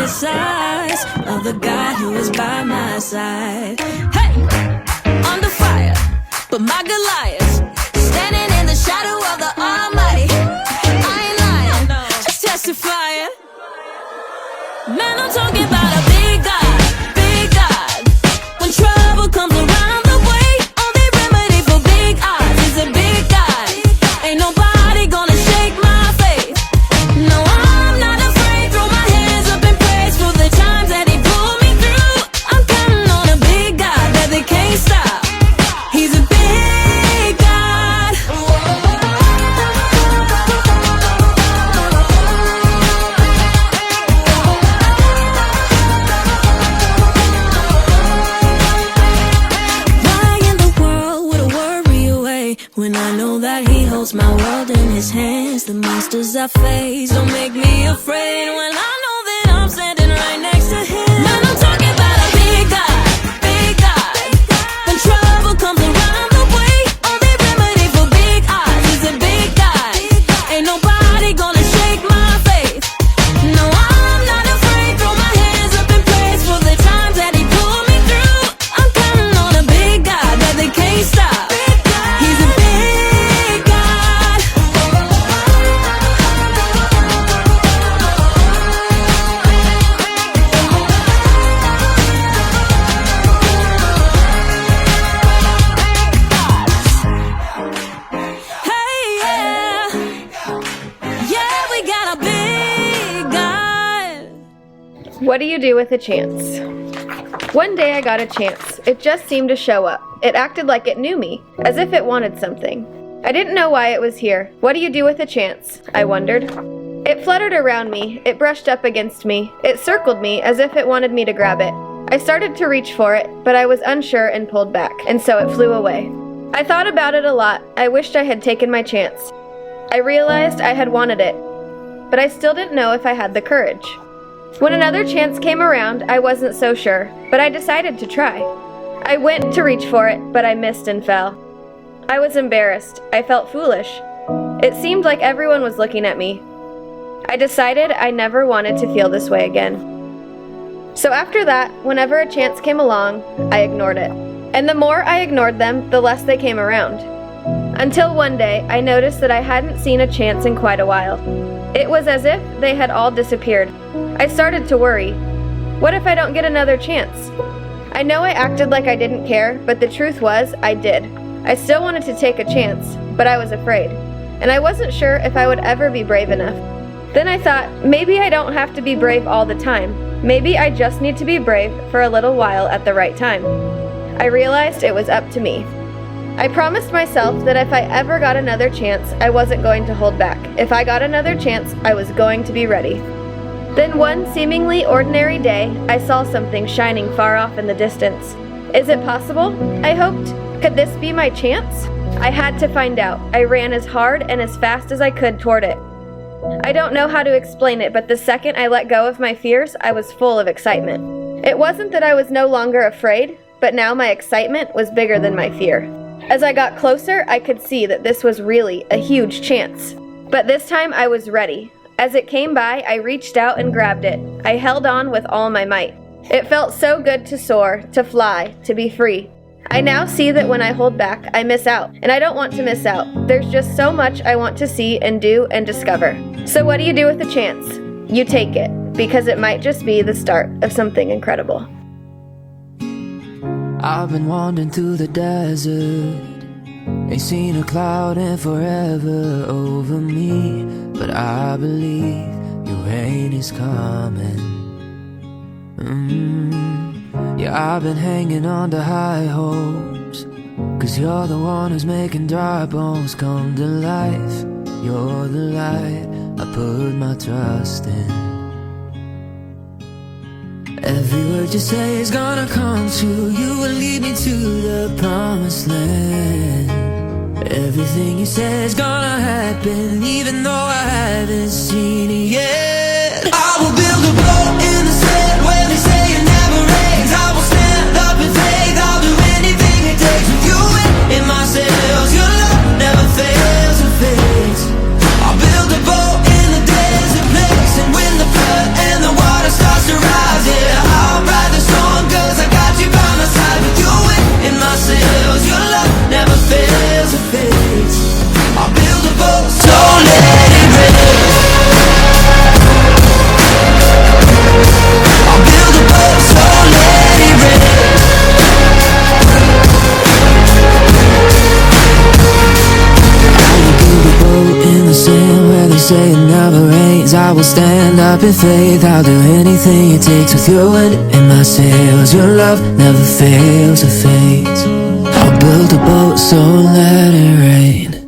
size of the guy who is by my side. Hey, under fire, but my Goliath standing in the shadow of the Almighty. I ain't lying, just testifying. Man, I'm talking about a big God, big God. When trouble comes around the way, only remedy for big odds is a big God. Ain't nobody gonna shake my faith. No, I'm not afraid. Throw my hands up in praise for the times that He pulled me through. I'm counting on a big God that they can't stop. He's a big God. Why in the world would I worry away when I know that He holds my world in His hands? The monsters I face don't make me afraid when I know that I'm standing right next to Him. Man, I'm talking about a big God, big God. When trouble comes around the way, only remedy for big odds is a big God. Ain't nobody gonna shake my faith. No, I'm not afraid. Throw my hands up in praise for the times that He pulled me through. I'm counting on a big God that they can't stop. He's a big God. Hey, yeah. Yeah, we got a big God. What do you do with a chance? One day I got a chance. It just seemed to show up. It acted like it knew me, as if it wanted something. I didn't know why it was here. What do you do with a chance? I wondered. It fluttered around me. It brushed up against me. It circled me as if it wanted me to grab it. I started to reach for it, but I was unsure and pulled back, and so it flew away. I thought about it a lot. I wished I had taken my chance. I realized I had wanted it, but I still didn't know if I had the courage. When another chance came around, I wasn't so sure, but I decided to try. I went to reach for it, but I missed and fell. I was embarrassed. I felt foolish. It seemed like everyone was looking at me. I decided I never wanted to feel this way again. So after that, whenever a chance came along, I ignored it. And the more I ignored them, the less they came around. Until one day, I noticed that I hadn't seen a chance in quite a while. It was as if they had all disappeared. I started to worry. What if I don't get another chance? I know I acted like I didn't care, but the truth was, I did. I still wanted to take a chance, but I was afraid. And I wasn't sure if I would ever be brave enough. Then I thought, maybe I don't have to be brave all the time. Maybe I just need to be brave for a little while at the right time. I realized it was up to me. I promised myself that if I ever got another chance, I wasn't going to hold back. If I got another chance, I was going to be ready. Then one seemingly ordinary day, I saw something shining far off in the distance. Is it possible? I hoped. Could this be my chance? I had to find out. I ran as hard and as fast as I could toward it. I don't know how to explain it, but the second I let go of my fears, I was full of excitement. It wasn't that I was no longer afraid, but now my excitement was bigger than my fear. As I got closer, I could see that this was really a huge chance. But this time I was ready. As it came by, I reached out and grabbed it. I held on with all my might. It felt so good to soar, to fly, to be free. I now see that when I hold back, I miss out, and I don't want to miss out. There's just so much I want to see and do and discover. So what do you do with a chance? You take it, because it might just be the start of something incredible. I've been wandering through the desert, ain't seen a cloud in forever over me, but I believe your rain is coming. Yeah, I've been hanging on to high hopes, 'cause you're the one who's making dry bones come to life. You're the light I put my trust in. Every word you say is gonna come true. You will lead me to the promised land. Everything you say is gonna happen, even though I haven't seen it yet. I will build a boat in the sand where they say it never rains. I will stand up in faith. I'll do anything it takes. With you in my sails, your love never fails or fades. I'll build a boat in the desert place, and when the flood and the water starts to stand up in faith. I'll do anything it takes with your wind in my sails. Your love never fails or fades. I'll build a boat so let it rain.